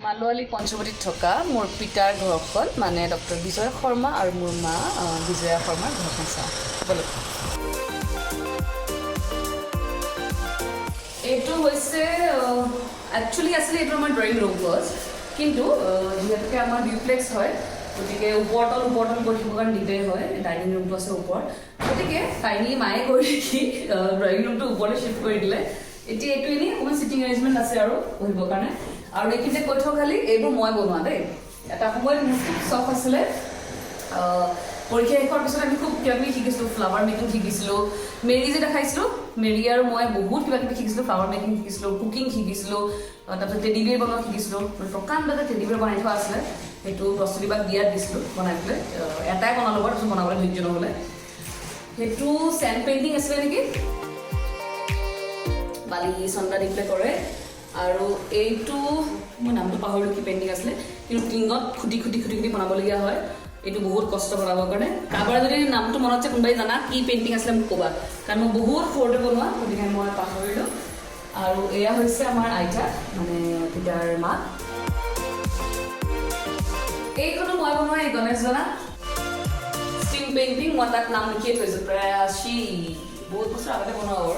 মালোৱালি পঞ্চৱতীত থকা মোৰ পিতাৰ ঘৰখন মানে ডক্টৰ বিজয় শৰ্মা আৰু মোৰ মা বিজয়া শৰ্মাৰ ঘৰখন চাওঁ বলক। এইটো হৈছে একচুৱেলি আছিলে এইটো আমাৰ ড্ৰয়িং ৰুম ফাৰ্ষ্ট, কিন্তু যিহেতুকে আমাৰ ডিউপ্লেক্স হয় গতিকে ওপৰতল বহিবৰ কাৰণে দিগদাৰী হয়, ডাইনিং ৰুমটো আছে ওপৰত, গতিকে কাইণ্ডলি মায়ে কৰি দেখি ড্ৰয়িং ৰুমটো ওপৰলৈ শ্বিফ্ট কৰি দিলে। এতিয়া এইটো এনেই অকণমান চিটিং এৰেঞ্জমেণ্ট আছে আৰু বহিবৰ কাৰণে। আৰু এইখিনিতে কৈ থওঁ খালি এইবোৰ মই বনোৱা দেই। এটা সময়ত মোৰ খুব চখ আছিলে, পৰীক্ষা শেষৰ পিছত আমি খুব কিবা কিবি শিকিছিলোঁ, ফ্লাৱাৰ মেকিং শিকিছিলোঁ। মেৰি যে দেখাইছিলোঁ, মেৰি আৰু মই বহুত কিবা কিবি শিকিছিলোঁ, ফ্লাৱাৰ মেকিং শিকিছিলোঁ, কুকিং শিকিছিলোঁ, তাৰপিছত টেডি বিয়েৰ বনোৱা শিকিছিলোঁ। প্ৰকাণ্ড এটা টেডি বিয়েৰ বনাই থোৱা আছিলে, সেইটো প্ৰস্তুতি বা বিয়াত দিছিলোঁ বনাই পেলাই। এটাই বনালোঁ বাৰু, তাৰপিছত বনাবলৈ ধৈৰ্য নহ'লে। সেইটো চেণ্ড পেইণ্টিং আছিলে নেকি, বালি চন্দা দি পেলাই কৰে। আৰু এইটো মই নামটো পাহৰিলোঁ কি পেইণ্টিং আছিলে, কিন্তু টিঙত খুটি খুটি খুটি খুটি বনাবলগীয়া হয়। এইটো বহুত কষ্ট বনাবৰ কাৰণে। কাৰোবাৰ যদি নামটো মনত আছে, কোনোবাই জানা কি পেইণ্টিং আছিলে মোক ক'বা, কাৰণ মই বহুত সৰুতে বনোৱা, গতিকে মই পাহৰিলোঁ। আৰু এয়া হৈছে আমাৰ আইতা, মানে পিতাৰ মা। এইখনো মই বনোৱা এই গণেশ জনা ষ্টিম পেইণ্টিং। মই তাত নাম লিখিয়ে থৈছোঁ, প্ৰায় 80 বহুত বছৰ আগতে বনোৱা আৰু।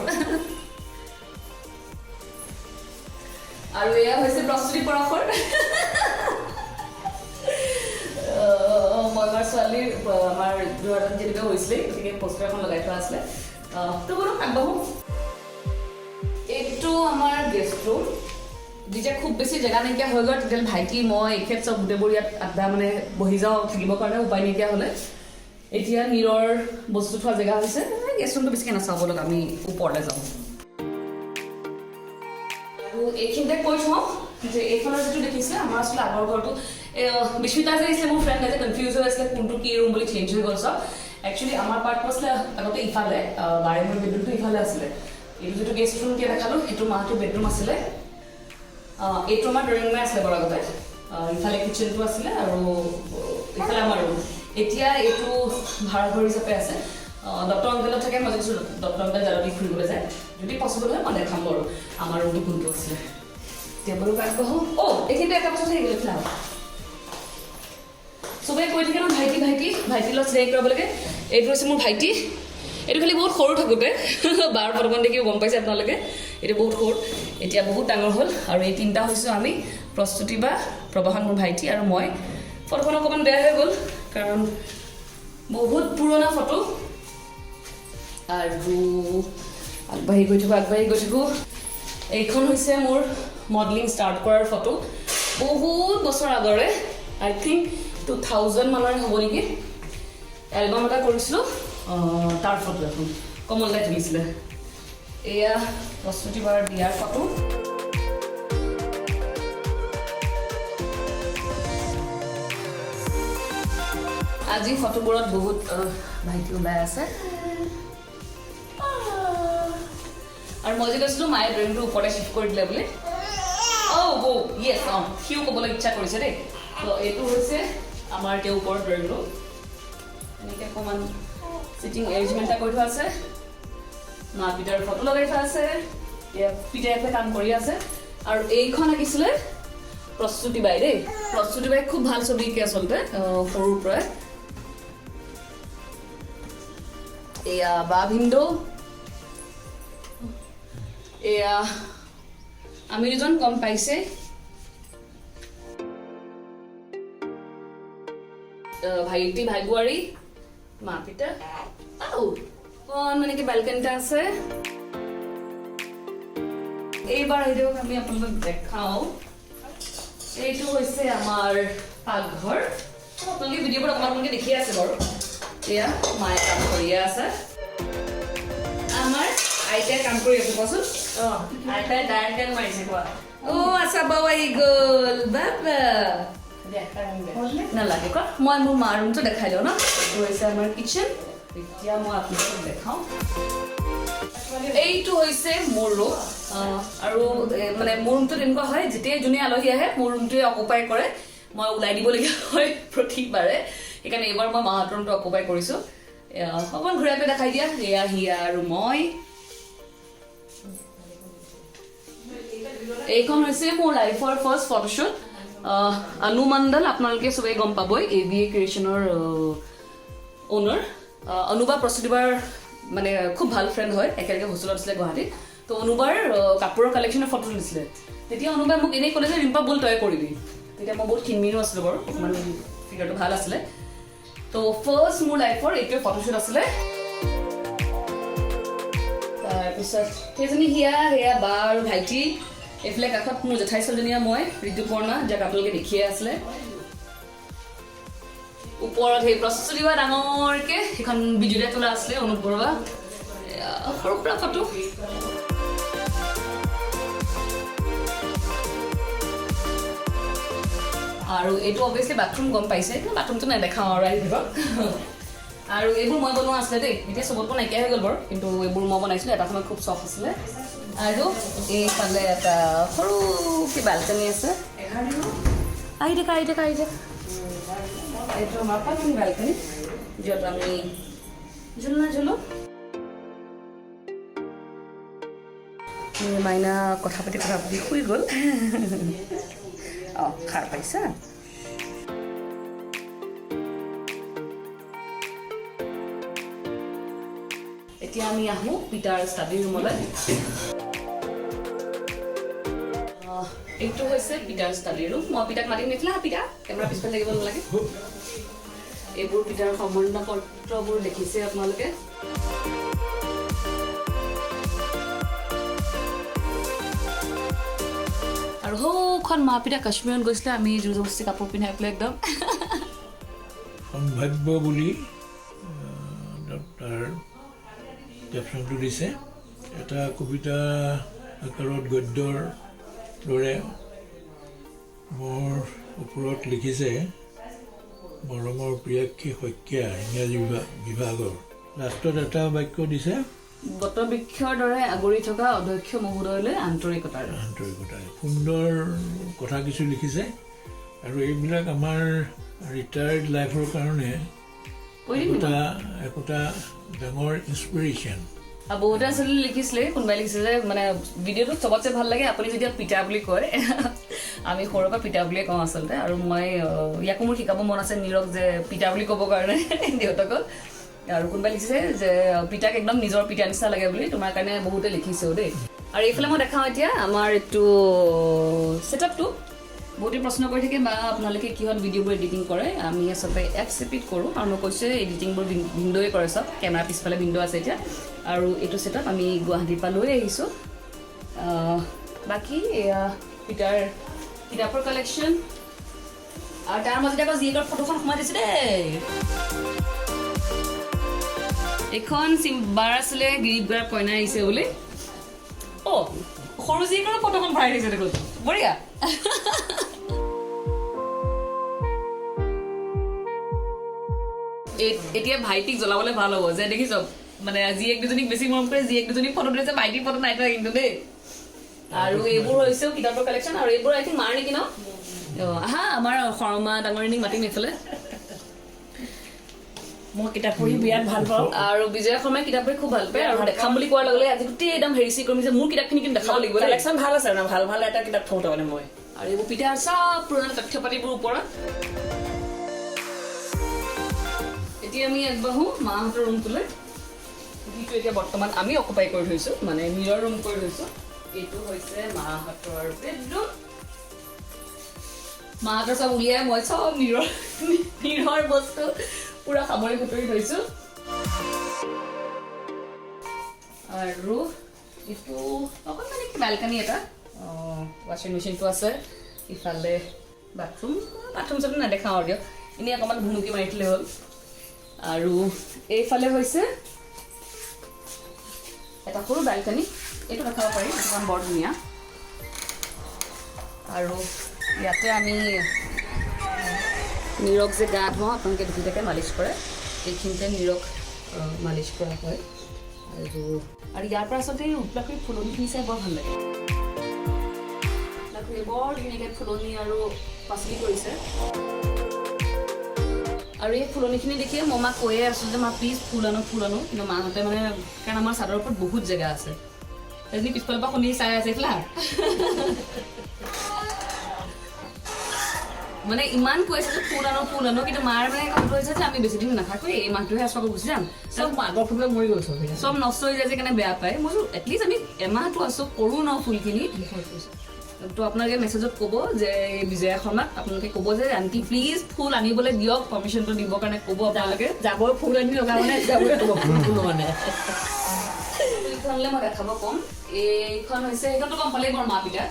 আৰু এয়া হৈছে প্ৰস্তুতি পৰাশৰ। মই আমাৰ ছোৱালীৰ আমাৰ যোৰহাটত যেনেকৈ হৈছিলে, গতিকে পষ্টাৰ এখন লগাই থোৱা আছিলে। তো বলক আগবাঢ়ো। এইটো আমাৰ গেষ্ট ৰুম। যেতিয়া খুব বেছি জেগা নাইকিয়া হৈ গ'ল, তেতিয়াহ'লে ভাইটি মই এখেত চব গোটেইবোৰ ইয়াত আড্ডা মানে বহি যাওঁ থাকিবৰ কাৰণে, উপায় নাইকিয়া হ'লে। এতিয়া নীৰৰ বস্তু থোৱা জেগা হৈছে। গেষ্ট ৰুমটো বেছিকৈ নাচাওঁ, বলক আমি ওপৰলৈ যাওঁ। আৰু এইখিনিতে কৈ থওঁ যে এইখনৰ যিটো দেখিছে, আমাৰ আচলতে আগৰ ঘৰটো বিস্মিতা যে আছিলে মোৰ ফ্ৰেণ্ড যে কনফিউজ হৈ আছিলে কোনটো কি ৰুম বুলি চেঞ্জ হৈ গ'ল চব। একচুৱেলি আমাৰ পাৰ্টটো আছিলে আগতে ইফালে, বাৰে মোৰ বেডৰুমটো ইফালে আছিলে। এইটো যিটো গেষ্ট ৰুম এতিয়া দেখালোঁ, সেইটো মাহটোৰ বেডৰুম আছিলে। এইটো আমাৰ ড্ৰয়িং ৰুমে আছিলে বাৰু আগতে। ইফালে কিটচেনটো আছিলে আৰু ইফালে আমাৰ ৰুম। এতিয়া এইটো ভাড়াঘৰ হিচাপে আছে। ডক্টৰ অংকেলত থাকে, মই দেখিছোঁ ডক্টৰ অংকেল জালুকি ফুৰিবলৈ যায়। যদি পচিবল হয় মই দেখাম বাৰু আমাৰ ৰুমটো কোনটো আছিলে। টেবুলৰ আগবঢ়ো। এইখিনিতে এটা বস্তু থাকি গ'ল, ফ্লাৱাৰ। চবেই কৈ থাকে ন ভাইটি ভাইটি ভাইটিৰ লগত চিনাকি কৰাব লাগে। এইটো হৈছে মোৰ ভাইটি। এইটো খালি বহুত সৰু থাকোঁতে 12 ফটোখন দেখিও গম পাইছে আপোনালোকে। এইটো বহুত সৰু, এতিয়া বহুত ডাঙৰ হ'ল। আৰু এই তিনিটা হৈছোঁ আমি, প্ৰস্তুতি বা প্ৰবাহন মোৰ ভাইটি আৰু মই। ফটোখন অকণমান বেয়া হৈ গ'ল কাৰণ বহুত পুৰণা ফটো। আৰু আগবাঢ়ি গৈ থাকোঁ। এইখন হৈছে মোৰ মডেলিং ষ্টাৰ্ট কৰাৰ ফটো, বহুত বছৰ আগৰে, আই থিংক 2000 মানৰ হ'ব নেকি। এলবাম এটা কৰিছিলোঁ, তাৰ ফটো এখন কমল দাই তুলিছিলে। এয়া প্ৰস্তুতি বাৰ বিয়াৰ ফটো। আজি ফটোবোৰত বহুত ভাইটি ওলাই আছে। আৰু মই যে কৈছিলোঁ মায়ে ড্ৰয়িংটো ওপৰতে শ্বিফ্ট কৰি দিলে বুলি। সিও ক'বলৈ ইচ্ছা কৰিছে দেই। তো এইটো হৈছে আমাৰ এতিয়া ওপৰৰ ড্ৰয়িং ৰুম। এনেকৈ অকণমান চিটিং এৰেঞ্জমেণ্ট এটা কৰি থোৱা আছে। মা পিতাৰ ফটো লগাই থোৱা আছে। পিতাই কাম কৰি আছে। আৰু এইখন আঁকিছিলে প্ৰস্তুতি বাই দেই। প্ৰস্তুতি বাই খুব ভাল ছবি আঁকে আচলতে সৰুৰ পৰাই। এয়া বা ভিন্দু। এয়া আমি দুজন গম পাইছে। ভাইটি ভাই বোৱাৰী, মা পিতা। মানে কি বেলকনিটা আছে। এইবাৰ আহিলেও আমি আপোনালোকক দেখাওঁ। এইটো হৈছে আমাৰ পাকঘৰ। আপোনালোকে ভিডিঅ'বোৰ আপোনালোকে দেখিয়ে আছে বাৰু। এয়া মায়ে কাম কৰিয়ে আছে। আমাৰ আইতাই কাম কৰি আছে, কোৱাচোন। আইতাই ডাইৰেক্ট মাৰিছে, কোৱা। আচ্ছা বাও আহি গ'ল, বাবা নালাগে কোৱা। মই মোৰ মাৰ ৰুমটো দেখাই দিওঁ ন। এইটো হৈছে আমাৰ কিটচেন। এতিয়া মই আপোনালোকক দেখাওঁ। এইটো হৈছে মোৰ ৰুম। আৰু মানে মোৰ ৰুমটো তেনেকুৱা হয়, যেতিয়াই যোনে আলহী আহে মোৰ ৰুমটোৱে অকুপাই কৰে। মই ওলাই দিবলগীয়া হয় প্ৰতিবাৰে। সেইকাৰণে এইবাৰ মই মাহঁতৰ ৰুমটো অকুপাই কৰিছোঁ। অকণমান ঘূৰাই পেলাই দেখাই দিয়া। এয়া হিয়া আৰু মই। এইখন হৈছে মোৰ লাইফৰ ফাৰ্ষ্ট ফটোশ্বুট। আনু মণ্ডল আপোনালোকে সবেই গম পাবই AVA ক্ৰিয়েশ্যনৰ ওনাৰ অনুবা প্ৰস্তুতিবাৰ মানে খুব ভাল ফ্ৰেণ্ড হয় একেলগে হোষ্টেলত আছিলে গুৱাহাটীত তো অনুবাৰ কাপোৰৰ কালেকশ্যনৰ ফটো দিছিলে তেতিয়া অনুবাই মোক এনেই ক'লে যে ৰিম্পা বল তই কৰিবি তেতিয়া মই বহুত খিনমিনো আছিলোঁ বাৰু অকণমান ফিগাৰটো ভাল আছিলে তো ফাৰ্ষ্ট মোৰ লাইফৰ এইটোৱে ফটোশ্বুট আছিলে তাৰপিছত সেইজনী সেয়া বা আৰু ভাইটি এইফালে কাষত মোৰ জেঠাই ছোৱালীজনীয়া মই ঋতুপৰ্ণা যাক আপোনালোকে দেখিয়ে আছিলে ওপৰত সেই প্ৰস্তুতি বা ডাঙৰকে সেইখন ভিডিঅ'তে তোলা আছিলে অনুপ বৰুৱা সৰু পৰা ফটো আৰু এইটো অবভিয়াছলি বাথৰুম গম পাইছে বাথৰুমটো নেদেখাওঁ আৰু আহিব আৰু এইবোৰ মই বনোৱা আছিলে দেই এতিয়া চবতকৈ নাইকিয়া হৈ গ'ল বাৰু কিন্তু এইবোৰ মই বনাইছিলোঁ এটা সময়ত খুব চখ আছিলে আৰু এইফালে এটা সৰুকৈ বালকনি আছে আহি থাকা এইটো আমাৰ পাতনি বালকনি য'ত আমি ঝুলনা ঝুলো মাইনা কথা পাতি শুই গ'ল অঁ সাৰ পাইছা এতিয়া আমি আহোঁ পিতাৰ ষ্টাডি ৰুমলৈ এইটো হৈছে পিতাৰ ষ্টাডি ৰুম মই পিতাক মাতি নিদিলা পিতা কেমেৰা পিছফালে লাগিব নালাগে এইবোৰ পিতাৰ সম্বন্ধ পত্ৰবোৰ দেখিছে আপোনালোকে আৰু সৌখন মা পিতা কাশ্মীৰত গৈছিলে আমি জোৰ জবস্তি কাপোৰ পিন্ধাই পেলাই একদম সম্ভাৱ্য বুলি তাৰ কেপশ্যনটো দিছে এটা কবিতা আকাৰত গদ্যৰ দৰে মোৰ ওপৰত লিখিছে মৰমৰ প্ৰিয়াক্ষী শইকীয়া ইংৰাজী বিভাগৰ লাষ্টত এটা বাক্য দিছে বটবৃক্ষৰ দৰে আগুৰি থকা অধ্যক্ষ মহোদয়লৈ আন্তৰিকতাৰে সুন্দৰ কথা কিছু লিখিছে আৰু এইবিলাক আমাৰ ৰিটায়াৰ্ড লাইফৰ কাৰণে একোটা ডাঙৰ ইনস্পিৰেশ্যন আৰু বহুতে আচলতে লিখিছিলে কোনোবাই লিখিছে যে মানে ভিডিঅ'টোত চবতছে ভাল লাগে আপুনি যেতিয়া পিতা বুলি কয় আমি সৰুৰ পৰা পিতা বুলিয়ে কওঁ আচলতে আৰু মই ইয়াকো মোৰ শিকাব মন আছে নীৰক যে পিতা বুলি ক'বৰ কাৰণে দেউতাকক আৰু কোনোবাই লিখিছে যে পিতাক একদম নিজৰ পিতা নিচিনা লাগে বুলি তোমাৰ কাৰণে বহুতে লিখিছেও দেই আৰু এইফালে মই দেখাওঁ এতিয়া আমাৰ এইটো ছেটআপটো বহুতে প্ৰশ্ন কৰি থাকে বা আপোনালোকে কিহত ভিডিঅ'বোৰ এডিটিং কৰে আমি আচলতে FCPত কৰোঁ আৰু মই কৈছোঁ এডিটিংবোৰ ভিণ্ড'য়ে কৰে চব কেমেৰা পিছফালে ভিণ্ড' আছে এতিয়া আৰু এইটো ছেটআপ আমি গুৱাহাটীৰ পৰা লৈ আহিছোঁ বাকী এয়া পিতাৰ কিতাপৰ কালেকশ্যন আৰু তাৰ মাজতে আকৌ জীয়েকৰ ফটোখন সোমাই দিছে দেই এখন বাৰ আছিলে গিৰিপ গাৰ কইনা আহিছে বুলি সৰু জীয়েকৰ ফটোখন ভৰাই দিছে দেখোন বঢ়িয়া এতিয়া ভাইটিক জ্বলাবলৈ ভাল হ'ব যে দেখিছ মানে জীয়েক দুজনীক বেছি মৰম কৰে জীয়েক দুজনীক ফটো দিছে ভাইটিৰ ফটো নাই থোৱা কিন্তু দেই আৰু এইবোৰ হৈছেও কিতাপৰ কালেকশ্যন আৰু এইবোৰ আই থিংক মাৰ নেকি ন আহা আমাৰ শৰ্মা ডাঙৰীণীক মাতিম এইফালে মই কিতাপ পঢ়ি বিৰাট ভাল পাওঁ আৰু বিজয় শৰ্মাই কিতাপ পঢ়ি খুব ভাল পায় আৰু দেখাম বুলি কোৱাৰ লগে লগে আজি গোটেই একদম হেৰিচি কৰিম যে মোৰ কিতাপখিনি কিন্তু দেখাব লাগিব কালেকশ্যন ভাল আছে মানে ভাল এটা কিতাপ থওঁ তাৰমানে মই আৰু এইবোৰ পিঠা চব পুৰণা তথ্য পাতিবোৰ ওপৰত এতিয়া আমি আগবাঢ়োঁ মাহঁতৰ ৰুমটোলৈ যিটো এতিয়া বৰ্তমান আমি অকুপাই কৰি থৈছোঁ মানে নিজৰ ৰুম কৰি থৈছোঁ এইটো হৈছে মাহঁতৰ বেডৰুম মাহঁতৰ চব উলিয়াই মই চব নিৰৰ বস্তু পুৰা সামৰি সুতৰি থৈছোঁ আৰু এইটো অকণমান বালকনি এটা ৱাশ্বিং মেচিনটো আছে ইফালে বাথৰুম চব নেদেখাওঁ আৰু দিয়ক এনেই অকণমান ভুমুকি মাৰি থ'লে হ'ল আৰু এইফালে হৈছে এটা সৰু বালকনি এইটো দেখাব পাৰি এইখন বৰ ধুনীয়া আৰু ইয়াতে আমি নীৰক যে গা ধুৱাওঁ আপোনালোকে দেখি থাকে মালিচ কৰে এইখিনিতে নীৰক মালিচ কৰা হয় আৰু ইয়াৰ পৰা আচলতে উৎপাকুৰি ফুলনিখিনি চাই বৰ ভাল লাগে বৰ ধুনীয়াকৈ ফুলনি আৰু পাচলি কৰিছে আৰু এই ফুলনিখিনি দেখিয়ে মই মাক কৈয়ে আছোঁ যে মা প্লিজ ফুল আনো কিন্তু মাহঁতে মানে কাৰণ আমাৰ চাদৰ ওপৰত বহুত জেগা আছে সেইখিনি পিছফালৰ পৰা শুনি চাই আছে এইফালে মানে ইমান কৈছে যে ফুল আনো কিন্তু মাৰ মানে কথাটো হৈছে যে আমি বেছি দিন নাথাকো এই মাহটোহে আছোঁ আকৌ গুচি যাম চব আগৰ ফুলবিলাক মৰি গ'ল চব নষ্ট হৈ যায় যে কাৰণে বেয়া পায় মই এটলিষ্ট আমি এমাহটো আছোঁ কৰোঁ ন ফুলখিনি তো আপোনালোকে মেছেজত ক'ব যে বিজয়া শৰ্মাক আপোনালোকে ক'ব যে আণ্টি প্লিজ ফুল আনিবলৈ দিয়ক পাৰ্মিশ্যনটো দিবৰ কাৰণে ক'ব আপোনালোকে যাবই ফুল আনি লগা মানে যাবই ফুল মানে এইখনলৈ মই দেখাব ক'ম এইখন হৈছে সেইখনটো গম পালেই মোৰ মা পিতা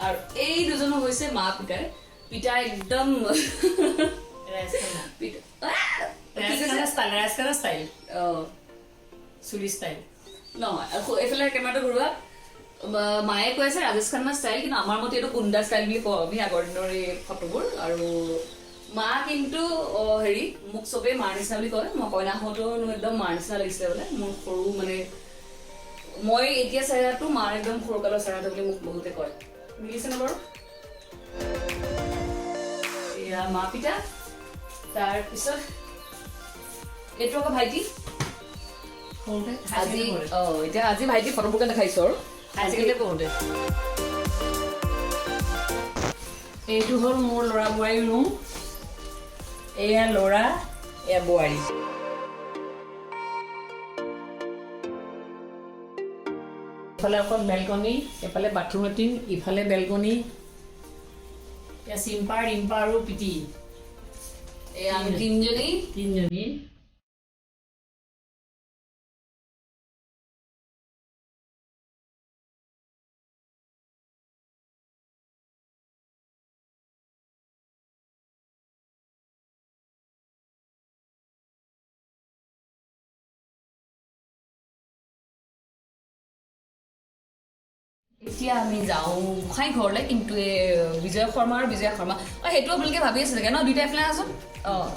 আৰু এই দুজনো হৈছে মা পিতাৰ পিতা একদম ষ্টাইল চুলি ষ্টাইল নহয় এইফালে কেমেৰাটো ঘূৰোৱা মায়ে কৈ আছে ৰাজেশ খান্না ষ্টাইল কিন্তু আমাৰ মতে এইটো কুন্দা ষ্টাইল বুলি কওঁ আমি আগৰ দিনৰ এই ফটোবোৰ আৰু মা কিন্তু হেৰি মোক চবেই মাৰ নিচিনা বুলি কয় মই কইনা হওঁতেও একদম মাৰ নিচিনা লাগিছিলে বোলে মোৰ সৰু মানে মই এতিয়া চেহেৰাটো মাৰ একদম সৰুকালৰ চেহেৰাটো বুলি মোক বহুতে কয় মিলিছেনে বাৰু এয়া মা পিতা তাৰপিছত এইটো আকৌ ভাইটি আজি এতিয়া আজি ভাইটি ফটোবোৰকে দেখাইছো আৰু আজিকালি পঢ়োঁতে এইটো হ'ল মোৰ ল'ৰা বোৱাৰীৰ ৰুম এয়া ল'ৰা এয়া বোৱাৰী এফালে অকল বেলকনি এফালে বাথৰুম লেট্ৰিন ইফালে বেলকনি এয়া চিম্পা ৰিম্পা আৰু পিটি এয়া আমি তিনিজনী তিনিজনী এতিয়া আমি যাওঁ গোসাঁই ঘৰলৈ কিন্তু বিজয় শৰ্মা আৰু বিজয়া শৰ্মা সেইটো আপোনালোকে ভাবি আছে চাগে ন দুইটা এফালে আছো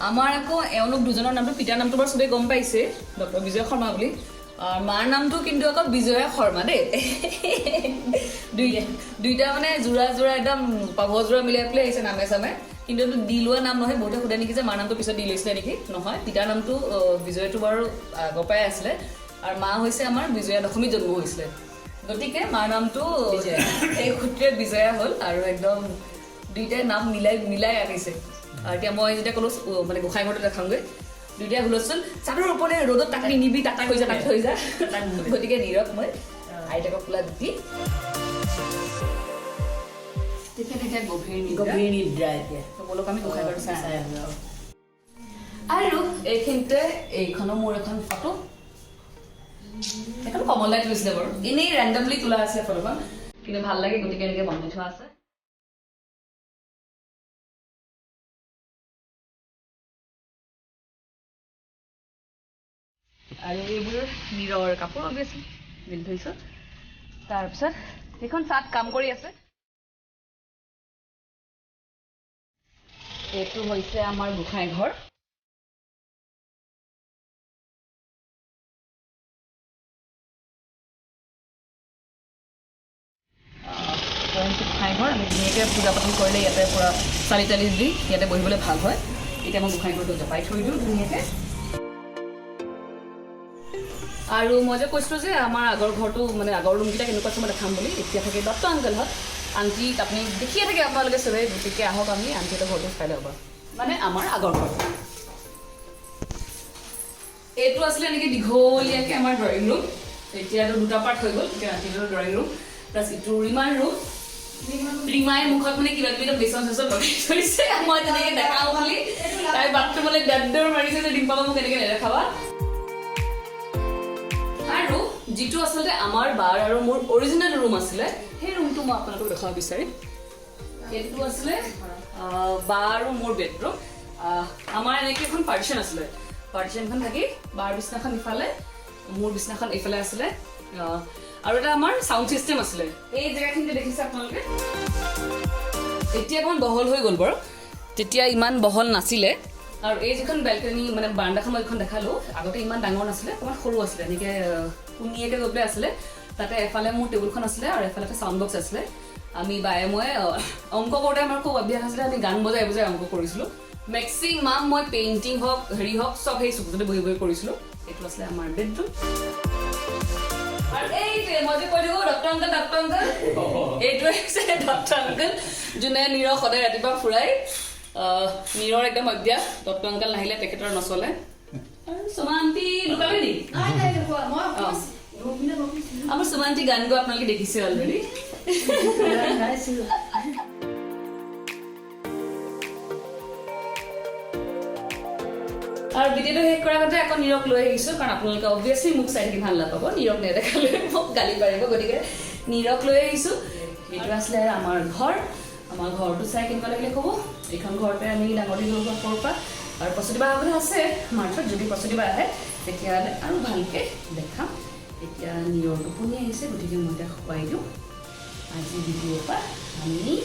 আমাৰ আকৌ এওঁলোক দুজনৰ নামটো পিতাৰ নামটো বাৰু চবেই গম পাইছে ডক্টৰ বিজয় শৰ্মা বুলি মাৰ নামটো কিন্তু আকৌ বিজয়া শৰ্মা দেই দুইটা মানে যোৰা একদম পাভযোৰা মিলাই পেলাই আহিছে নামে চামে কিন্তু এইটো দি লোৱা নাম নহয় বহুতে সোধে নেকি যে মাৰ নামটো পিছত দি লৈছিলে নেকি নহয় পিতাৰ নামটো বিজয়টো বাৰু আগৰ পৰাই আছিলে আৰু মা হৈছে আমাৰ বিজয়া দশমীত জন্ম হৈছিলে গতিকে মাৰ নামটো এই সূত্ৰে বিজয়া হ'ল আৰু একদম দুইটাই নাম মিলাই আনিছে আৰু এতিয়া মই যেতিয়া ক'লো মানে গোসাঁই ঘৰটো দেখাওঁগৈ দুইটাই হুলস্থুল চাদৰ ওপৰতে ৰ'দত তাক নিবি তাক হৈ যা গতিকে নীৰৱ মই আইতাকক ফুলা দি তেতিয়া গভীৰ নিদ্ৰা এতিয়া সকলোক আমি গোসাঁই ঘৰটো চাই আৰু এইখিনিতে এইখনো মোৰ এখন ফটো এখন কমলাই তুলিছিলে বাৰু এনেই ৰেণ্ডমলি তোলা আছে ফটোখন কিন্তু ভাল লাগে গতিকে এনেকৈ বনাই থোৱা আছে আৰু এইবোৰ নীৰৰ কাপোৰ অভিয়াছলি মিলি থৈছোঁ তাৰপিছত সেইখন চাত কাম কৰি আছে এইটো হৈছে আমাৰ গোসাঁই ঘৰ গোসাঁই ঘৰ আমি ধুনীয়াকৈ পূজা পাতল কৰিলে ইয়াতে পূৰা চালি তালি দি ইয়াতে বহিবলৈ ভাল হয় এতিয়া মই গোসাঁই ঘৰটো জপাই থৈ দিওঁ ধুনীয়াকৈ আৰু মই যে কৈছিলোঁ যে আমাৰ আগৰ ঘৰটো মানে আগৰ ৰুমকেইটা কেনেকুৱা আছে মই দেখাম বুলি এতিয়া থাকে দত্ত আংকলহঁত আণ্টিক আপুনি দেখিয়ে থাকে আপোনালোকে চবেই গতিকে আহক আমি আণ্টিহঁতৰ ঘৰটো চাই ল'ব মানে আমাৰ আগৰ ঘৰ এইটো আছিলে এনেকৈ দীঘলীয়াকৈ আমাৰ ড্ৰয়িং ৰুম এতিয়াতো দুটা পাৰ্ট হৈ গ'ল এতিয়া আণ্টিহঁতৰ ড্ৰয়িং ৰুম প্লাছ ইটো ৰিমাৰ ৰুম ৰিমাই মুখত মানে কিবা কিবি বেচন চেচন লগাই থৈছে মই তেনেকৈ দেখাওঁ বুলি তাই বাথৰুমলৈ দাদৰ মাৰিছে যে ডিম্পাবা মোক এনেকৈ নেদেখাবা আৰু যিটো আচলতে আমাৰ বাৰ আৰু মোৰ অৰিজিনেল ৰুম আছিলে সেই ৰুমটো মই আপোনালোকক দেখাব বিচাৰিম এইটো আছিলে বা আৰু মোৰ বেডৰুম আমাৰ এনেকৈ এখন পাৰ্টিশ্যন আছিলে পাৰ্টিশ্যনখন থাকি বাৰ বিচনাখন ইফালে মোৰ বিচনাখন এইফালে আছিলে আৰু এটা আমাৰ চাউণ্ড চিষ্টেম আছিলে এই জেগাখিনিতে দেখিছে আপোনালোকে এতিয়া অকণমান বহল হৈ গ'ল বাৰু তেতিয়া ইমান বহল নাছিলে আৰু এই যিখন বেলকনি মানে বাৰাণ্ডাখন মই এইখন দেখালোঁ আগতে ইমান ডাঙৰ নাছিলে অকণমান সৰু আছিলে এনেকৈ কুনিয়াকৈ গৈ পেলাই আছিলে তাতে এফালে মোৰ টেবুলখন আছিলে আৰু এফালে এটা চাউণ্ড বক্স আছিলে আমি বায়ে মই অংক কৰোঁতে আমাৰ খুব অভ্যাস আছিলে আমি গান বজাই বজাই অংক কৰিছিলোঁ মেক্সিমাম মই পেইণ্টিং হওক হেৰি হওক চব সেই চুকতে বহি বহি কৰিছিলোঁ এইটো আছিলে আমাৰ বেডৰুম আৰু এইটোৱে মই যে কৈ দিওঁ ডক্টৰ আংকল এইটোৱে হৈছে ডক্টৰ আংকল যোনে নীৰৱ সদায় ৰাতিপুৱা ফুৰাই নীৰৰ একদম অভ্যাস দত্ত অংকাল নাহিলে তেখেতৰ নচলে আৰু সুমান্তি লুকালে নি আমাৰ সুমান্তি গান গোৱা আপোনালোকে দেখিছে অলৰেডি আৰু ভিডিঅ'টো শেষ কৰাৰ আগতে আকৌ নীৰক লৈ আহিছোঁ কাৰণ আপোনালোকে অবভিয়াছলি মোক চাই থাকি ভাল নাপাব নীৰক নেদেখালে মোক গালি পাৰিব গতিকে নীৰক লৈ আহিছোঁ এইটো আছিলে আমাৰ ঘৰটো চাই কেনেকুৱা লাগিলে ক'ব এইখন ঘৰতে আমি ডাঙৰ দীঘল হোৱা সৰুৰ পৰা আৰু প্ৰস্তুতি বাৰ কথা আছে মাৰ্চত যদি প্ৰস্তুতি বাৰ আহে তেতিয়াহ'লে আৰু ভালকৈ দেখাম এতিয়া নীৰৰ টোপনি আহিছে গতিকে মই এতিয়া খুৱাই দিওঁ আজি ভিডিঅ'ৰ পৰা আমি